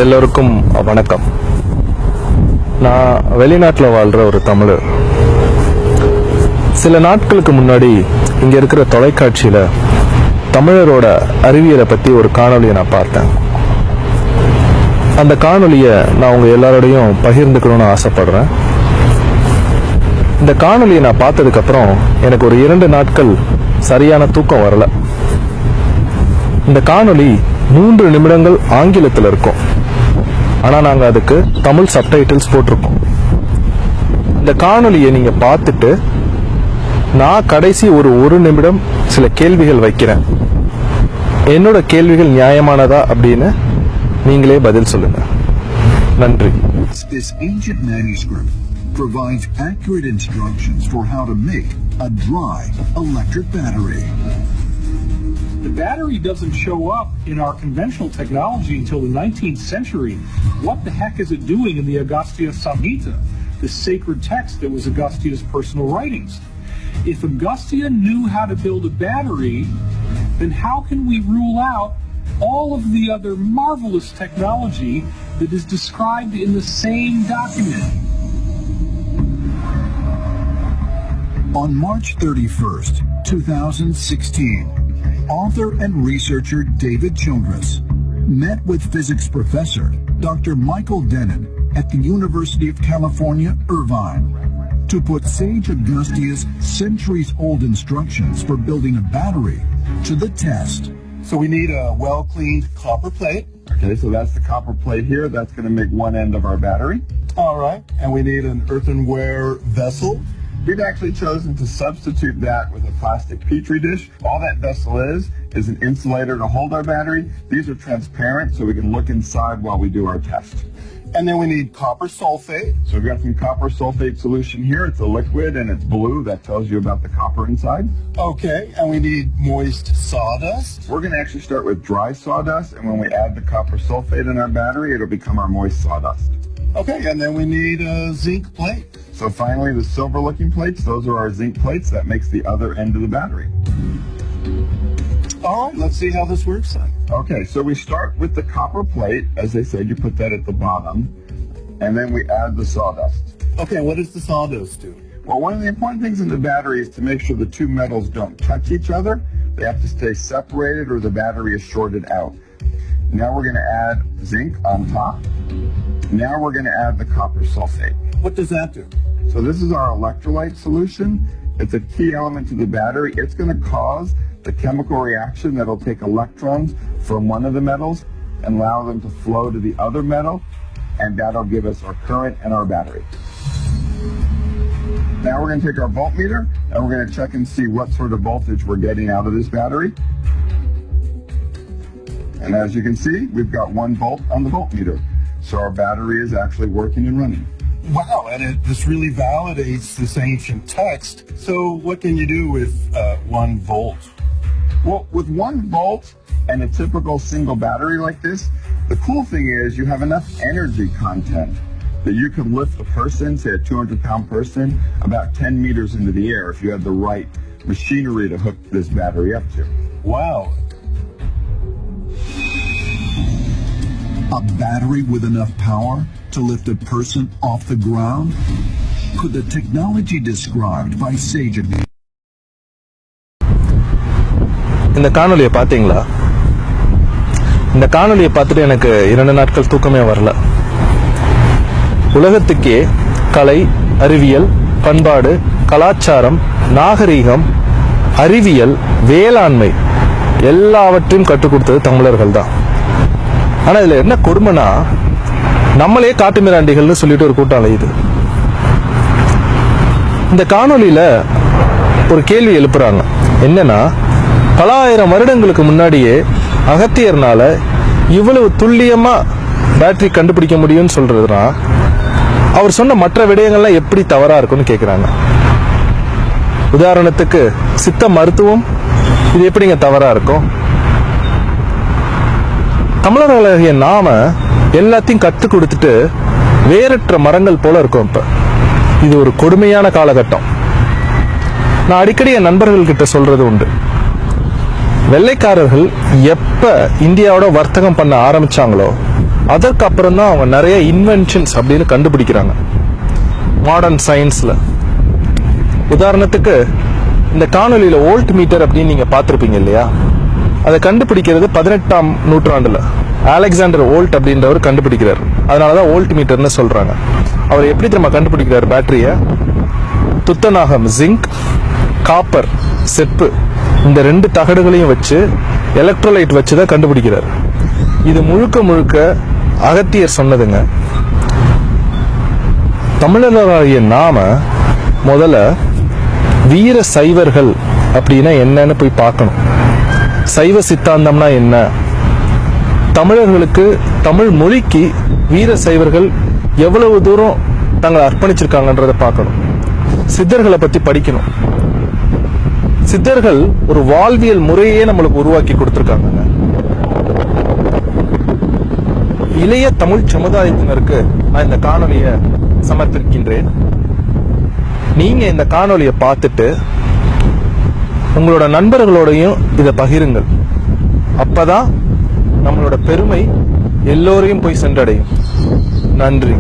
எல்லோருக்கும் வணக்கம். நான் வெளிநாட்டில் வாழ்கிற ஒரு தமிழர். சில நாட்களுக்கு முன்னாடி இங்கே இருக்கிற தொலைக்காட்சியில் தமிழரோட அறிவியலை பற்றி ஒரு காணொலியை நான் பார்த்தேன். அந்த காணொலியை நான் உங்கள் எல்லாரோடையும் பகிர்ந்துக்கணும்னு ஆசைப்படுறேன். இந்த காணொலியை நான் பார்த்ததுக்கப்புறம் எனக்கு ஒரு 2 நாட்கள் சரியான தூக்கம் வரல. இந்த காணொலி 3 நிமிடங்கள் ஆங்கிலத்தில் இருக்கும். ஆனால் நாங்கள் அதுக்கு தமிழ் சப்டைட்டில்ஸ் போட்டிருக்கோம். இந்த காணொலியை நீங்கள் பார்த்துட்டு நான் கடைசி ஒரு நிமிடம் சில கேள்விகள் வைக்கிறேன். என்னோட கேள்விகள் நியாயமானதா அப்படின்னு நீங்களே பதில் சொல்லுங்க. நன்றி. This ancient manuscript provides accurate instructions for how to make a dry electric battery. The battery doesn't show up in our conventional technology until the 19th century. What the heck is it doing in the Agastya Samhita, the sacred text that was Agastya's personal writings? If Agastya knew how to build a battery, then how can we rule out all of the other marvelous technology that is described in the same document? On March 31st, 2016, author and researcher David Childress met with physics professor Dr. Michael Dennin at the University of California, Irvine, to put Sage Agastya's centuries-old instructions for building a battery to the test. So we need a well-cleaned copper plate. Okay, so that's the copper plate here. That's going to make one end of our battery. All right. And we need an earthenware vessel. We've actually chosen to substitute that with a plastic petri dish. All that vessel is an insulator to hold our battery. These are transparent, so we can look inside while we do our test. And then we need copper sulfate. So we've got some copper sulfate solution here. It's a liquid and it's blue. That tells you about the copper inside. Okay, and we need moist sawdust. We're going to actually start with dry sawdust, and when we add the copper sulfate in our battery, it'll become our moist sawdust. Okay, and then we need a zinc plate. So finally, the silver-looking plates, those are our zinc plates. That makes the other end of the battery. All right, let's see how this works then. Okay, so we start with the copper plate. As they said, you put that at the bottom, and then we add the sawdust. Okay, what does the sawdust do? Well, one of the important things in the battery is to make sure the 2 metals don't touch each other. They have to stay separated or the battery is shorted out. Now we're going to add zinc on top. Now we're going to add the copper sulfate. What does that do? So this is our electrolyte solution. It's a key element to the battery. It's going to cause the chemical reaction that'll take electrons from one of the metals and allow them to flow to the other metal, and that'll give us our current and our battery. Now we're going to take our voltmeter and we're going to check and see what sort of voltage we're getting out of this battery. And as you can see, we've got 1 volt on the voltmeter. So our battery is actually working and running. Wow, and this really validates this ancient text. So what can you do with 1 volt? Well, with 1 volt and a typical single battery like this, the cool thing is you have enough energy content that you could lift a person, say a 200-pound person, about 10 meters into the air if you had the right machinery to hook this battery up to. Wow. A battery with enough power to lift a person off the ground? Could the technology described by Sage Agastya? இந்த காணொலியை பார்த்தீங்களா? இந்த காணொலியை பார்த்துட்டு எனக்கு 2 நாட்கள் தூக்கமே வரல. உலகத்துக்கே கலை, அறிவியல், பண்பாடு, கலாச்சாரம், நாகரீகம், அறிவியல், வேளாண்மை எல்லாவற்றையும் கற்றுக் கொடுத்தது தமிழர்கள் தான். ஆனால் இதில் என்ன கொடுமைனா, நம்மளே காட்டு மிராண்டிகள்னு சொல்லிட்டு ஒரு கூட்டம் அலையுது. இந்த காணொலியில் ஒரு கேள்வி எழுப்புறாங்க. என்னன்னா, பல ஆயிரம் வருடங்களுக்கு முன்னாடியே அகத்தியர்னால இவ்வளவு துல்லியமா பேட்டரி கண்டுபிடிக்க முடியும்னு சொல்றதுனா, அவர் சொன்ன மற்ற விடயங்கள்லாம் எப்படி தவறா இருக்குன்னு கேட்கிறாங்க. உதாரணத்துக்கு சித்த மருத்துவம், இது எப்படிங்க தவறா இருக்கும்? தமிழர்களாகிய நாம எல்லாத்தையும் கற்றுக் கொடுத்துட்டு வேறற்ற மரங்கள் போல இருக்கும். இப்ப இது ஒரு கொடுமையான காலகட்டம். நான் அடிக்கடி என் நண்பர்கள் கிட்ட சொல்றது உண்டு. வெள்ளைக்காரர்கள் எப்ப இந்தியாவோட வர்த்தகம் பண்ண ஆரம்பிச்சாங்களோ அதற்கு அப்புறம் தான் அவங்க நிறைய இன்வென்ஷன்ஸ் அப்படின்னு கண்டுபிடிக்கிறாங்க மாடர்ன் சயின்ஸ்ல. உதாரணத்துக்கு இந்த காணொலியில வோல்ட் மீட்டர் அப்படின்னு நீங்க பார்த்திருப்பீங்க இல்லையா? அதை கண்டுபிடிக்கிறது 18ஆம் நூற்றாண்டுல அலெக்சாண்டர் வோல்ட் அப்படின்றவர் கண்டுபிடிக்கிறார். அதனாலதான் வோல்ட் மீட்டர்னு சொல்றாங்க. அவர் எப்படி திரும்ப கண்டுபிடிக்கிறார்? பேட்டரிய துத்தநாகம் ஜிங்க், காப்பர் செப்பு, இந்த 2 தகடுகளையும் வச்சு எலக்ட்ரோலைட் வச்சுதான் கண்டுபிடிக்கிறார். இது முழுக்க முழுக்க அகத்தியர் சொன்னதுங்க. தமிழராகிய நாம முதல்ல வீர சைவர்கள் அப்படின்னா என்னன்னு போய் பார்க்கணும். சைவ சித்தாந்தம்னா என்ன, தமிழர்களுக்கு தமிழ் மொழிக்கு வீர சைவர்கள் எவ்வளவு தூரம் தங்களை அர்ப்பணிச்சிருக்காங்கன்றத பார்க்கணும். சித்தர்களை பத்தி படிக்கணும். சித்தர்கள் ஒரு வாழ்வியல் முறையே நம்மளுக்கு உருவாக்கி கொடுத்திருக்காங்க. இளைய தமிழ் சமுதாயத்தினருக்கு நான் இந்த காணொலியை சமர்ப்பிக்கின்றேன். நீங்க இந்த காணொலியை பார்த்துட்டு உங்களோட நண்பர்களோடையும் இதை பகிருங்கள். அப்பதான் நம்மளோட பெருமை எல்லோரையும் போய் சென்றடையும். நன்றி.